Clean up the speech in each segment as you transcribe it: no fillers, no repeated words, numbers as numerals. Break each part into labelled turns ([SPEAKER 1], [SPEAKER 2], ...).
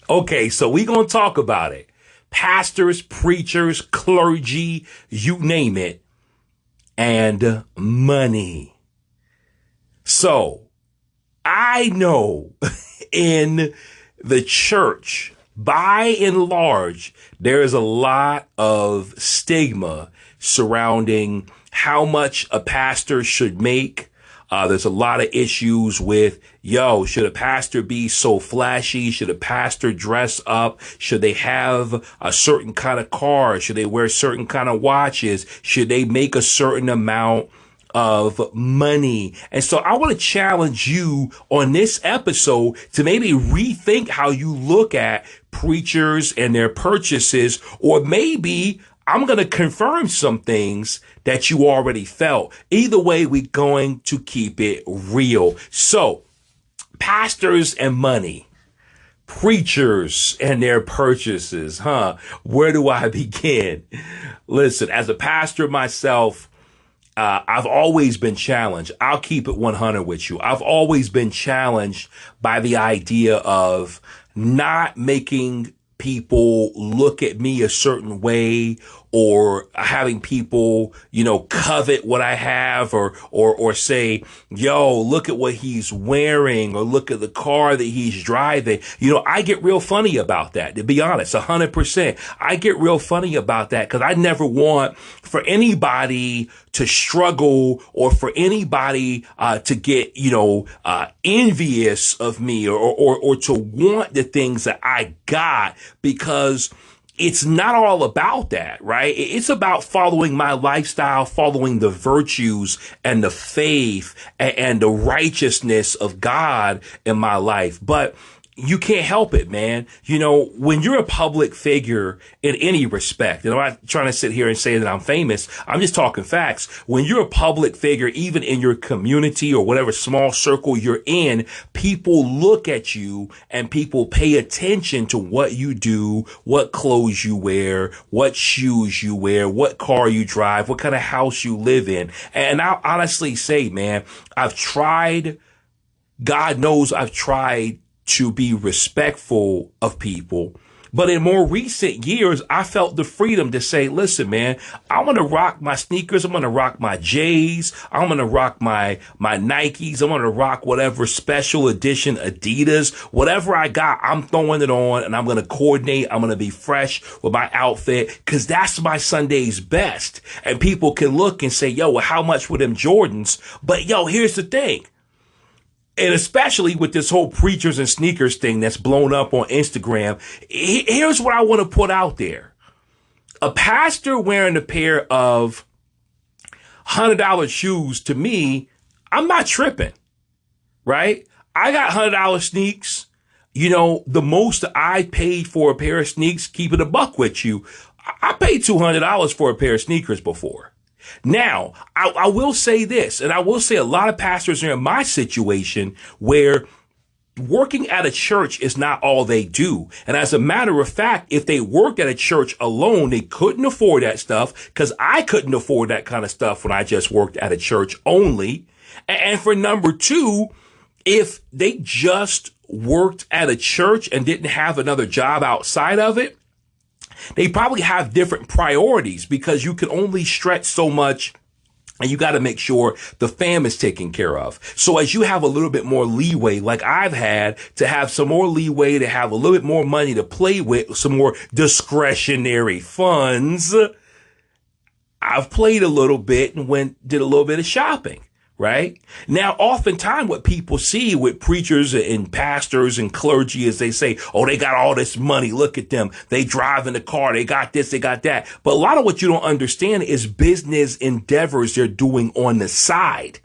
[SPEAKER 1] Okay, so we gonna talk about it. Pastors, preachers, clergy, you name it, and money. So I know in the church, by and large, there is a lot of stigma surrounding how much a pastor should make. There's a lot of issues with, yo, should a pastor be so flashy? Should a pastor dress up? Should they have a certain kind of car? Should they wear certain kind of watches? Should they make a certain amount of money? And so I want to challenge you on this episode to maybe rethink how you look at preachers and their purchases, or maybe I'm going to confirm some things that you already felt. Either way, we're going to keep it real. So, pastors and money, preachers and their purchases, huh? Where do I begin? Listen, as a pastor myself, I've always been challenged. I'll keep it 100 with you. I've always been challenged by the idea of not making people look at me a certain way, or having people, covet what I have, or say, yo, look at what he's wearing, or look at the car that he's driving. I get real funny about that, to be honest, 100%. I get real funny about that because I never want for anybody to struggle, or for anybody to get, envious of me, or to want the things that I got, because it's not all about that, right? It's about following my lifestyle, following the virtues and the faith and the righteousness of God in my life. But you can't help it, man. When you're a public figure in any respect, and I'm not trying to sit here and say that I'm famous. I'm just talking facts. When you're a public figure, even in your community or whatever small circle you're in, people look at you and people pay attention to what you do, what clothes you wear, what shoes you wear, what car you drive, what kind of house you live in. And I'll honestly say, man, God knows I've tried to be respectful of people. But in more recent years, I felt the freedom to say, listen, man, I'm going to rock my sneakers. I'm going to rock my J's. I'm going to rock my Nikes. I'm going to rock whatever special edition Adidas, whatever I got, I'm throwing it on, and I'm going to coordinate. I'm going to be fresh with my outfit because that's my Sunday's best. And people can look and say, yo, well, how much were them Jordans? But yo, here's the thing. And especially with this whole preachers and sneakers thing that's blown up on Instagram, here's what I want to put out there. A pastor wearing a pair of $100 shoes, to me, I'm not tripping, right? I got $100 sneaks. The most I paid for a pair of sneaks, keep it a buck with you, I paid $200 for a pair of sneakers before. Now, I will say this, and I will say a lot of pastors are in my situation where working at a church is not all they do. And as a matter of fact, if they worked at a church alone, they couldn't afford that stuff, because I couldn't afford that kind of stuff when I just worked at a church only. And for number two, if they just worked at a church and didn't have another job outside of it, they probably have different priorities, because you can only stretch so much, and you got to make sure the fam is taken care of. So as you have a little bit more leeway, like I've had to have some more leeway, to have a little bit more money to play with, some more discretionary funds, I've played a little bit and did a little bit of shopping. Right? Now, oftentimes what people see with preachers and pastors and clergy is they say, oh, they got all this money. Look at them. They drive in the car. They got this, they got that. But a lot of what you don't understand is business endeavors they're doing on the side.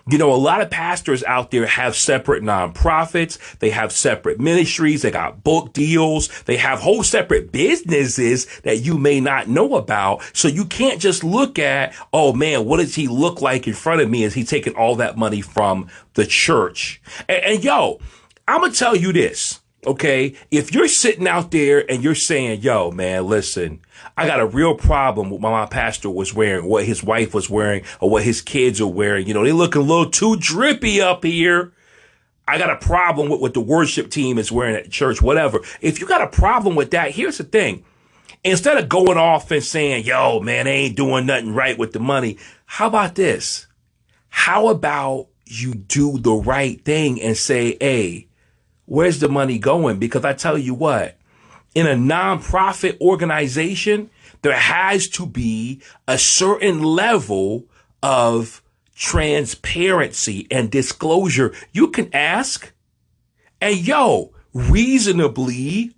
[SPEAKER 1] A lot of pastors out there have separate nonprofits. They have separate ministries. They got book deals. They have whole separate businesses that you may not know about. So you can't just look at, oh man, what does he look like in front of me? Is he taking all that money from the church? And yo, I'm going to tell you this. Okay, if you're sitting out there and you're saying, yo, man, listen, I got a real problem with what my pastor was wearing, what his wife was wearing, or what his kids are wearing. They look a little too drippy up here. I got a problem with what the worship team is wearing at church, whatever. If you got a problem with that, here's the thing. Instead of going off and saying, yo, man, they ain't doing nothing right with the money. How about this? How about you do the right thing and say, hey, where's the money going? Because I tell you what, in a nonprofit organization, there has to be a certain level of transparency and disclosure. You can ask, and reasonably,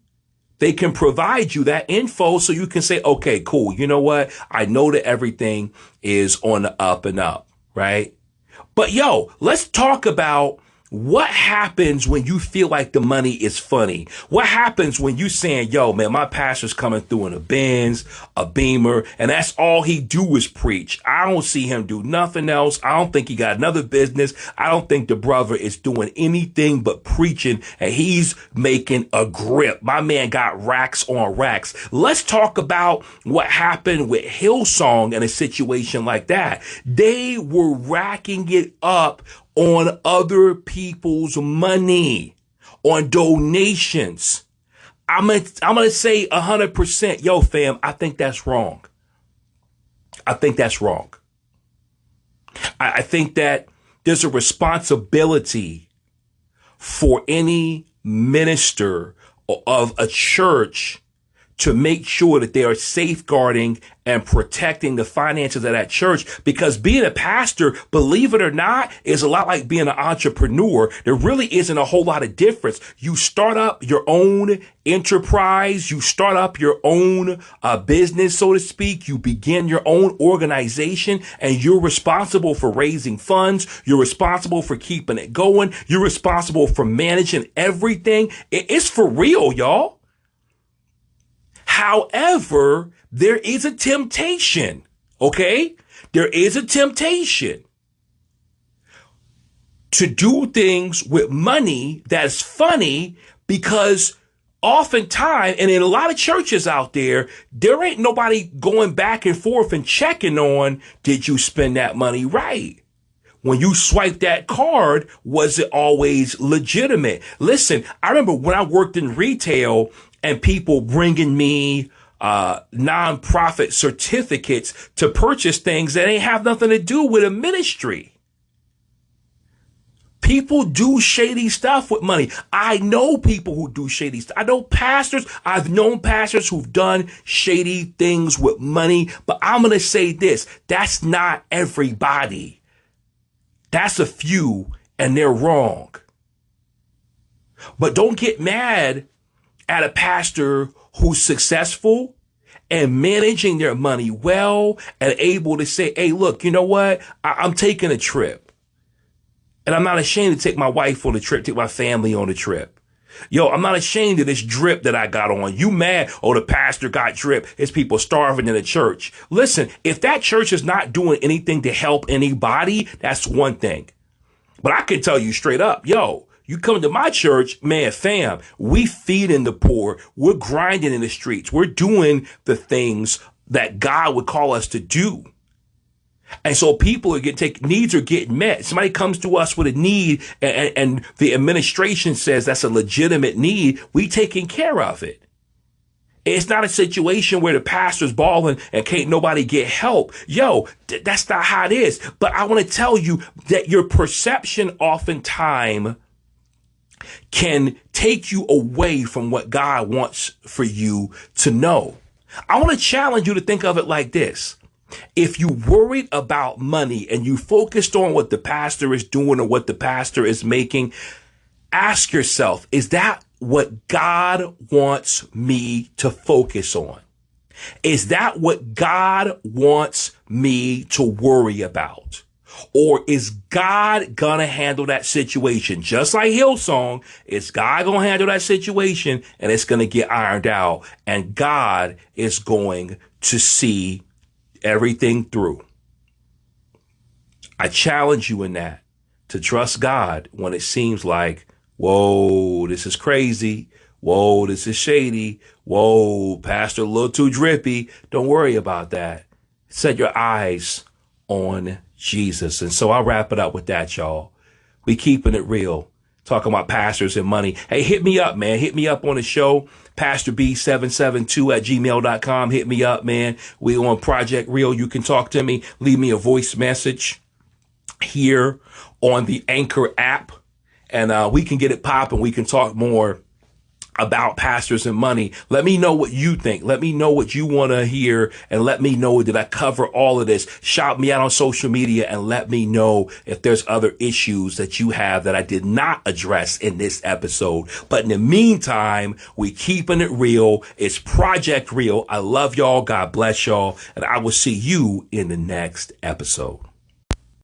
[SPEAKER 1] they can provide you that info so you can say, okay, cool. You know what? I know that everything is on the up and up, right? But let's talk about what happens when you feel like the money is funny. What happens when you saying, yo, man, my pastor's coming through in a Benz, a Beamer, and that's all he do is preach. I don't see him do nothing else. I don't think he got another business. I don't think the brother is doing anything but preaching, and he's making a grip. My man got racks on racks. Let's talk about what happened with Hillsong in a situation like that. They were racking it up on other people's money, on donations. I'm gonna say 100%, yo, fam, I think that's wrong. I think that's wrong. I think that there's a responsibility for any minister of a church to make sure that they are safeguarding and protecting the finances of that church. Because being a pastor, believe it or not, is a lot like being an entrepreneur. There really isn't a whole lot of difference. You start up your own enterprise. You start up your own business, so to speak. You begin your own organization, and you're responsible for raising funds. You're responsible for keeping it going. You're responsible for managing everything. It's for real, y'all. However, there is a temptation, okay? There is a temptation to do things with money that's funny, because oftentimes, and in a lot of churches out there, there ain't nobody going back and forth and checking on, did you spend that money right? When you swipe that card, was it always legitimate? Listen, I remember when I worked in retail and people bringing me nonprofit certificates to purchase things that ain't have nothing to do with a ministry. People do shady stuff with money. I know people who do shady stuff. I know pastors. I've known pastors who've done shady things with money. But I'm going to say this. That's not everybody. That's a few, and they're wrong. But don't get mad at a pastor who's successful and managing their money well and able to say, hey, look, you know what? I'm taking a trip. And I'm not ashamed to take my wife on a trip, take my family on a trip. Yo, I'm not ashamed of this drip that I got on. You mad? Oh, the pastor got drip. It's people starving in the church. Listen, if that church is not doing anything to help anybody, that's one thing. But I can tell you straight up, yo, you come to my church, man, fam, we feeding the poor. We're grinding in the streets. We're doing the things that God would call us to do. And so people are needs are getting met. Somebody comes to us with a need and the administration says that's a legitimate need. We taking care of it. It's not a situation where the pastor's balling and can't nobody get help. Yo, that's not how it is. But I want to tell you that your perception oftentimes can take you away from what God wants for you to know. I want to challenge you to think of it like this. If you worried about money and you focused on what the pastor is doing or what the pastor is making, ask yourself, is that what God wants me to focus on? Is that what God wants me to worry about? Or is God gonna handle that situation? Just like Hillsong, is God gonna handle that situation and it's gonna get ironed out, and God is going to see everything through. I challenge you in that, to trust God when it seems like, whoa, this is crazy. Whoa, this is shady. Whoa, pastor, a little too drippy. Don't worry about that. Set your eyes on Jesus. And so I'll wrap it up with that, y'all. We keeping it real. talking about pastors and money. Hey, hit me up, man. Hit me up on the show. PastorB772@gmail.com. Hit me up, man. We on Project Real. You can talk to me. Leave me a voice message here on the Anchor app, and we can get it popping. We can talk more about pastors and money. Let me know what you think. Let me know what you want to hear, and let me know that I cover all of this. Shout me out on social media and let me know if there's other issues that you have that I did not address in this episode. But in the meantime, we keeping it real. It's Project Real. I love y'all. God bless y'all. And I will see you in the next episode.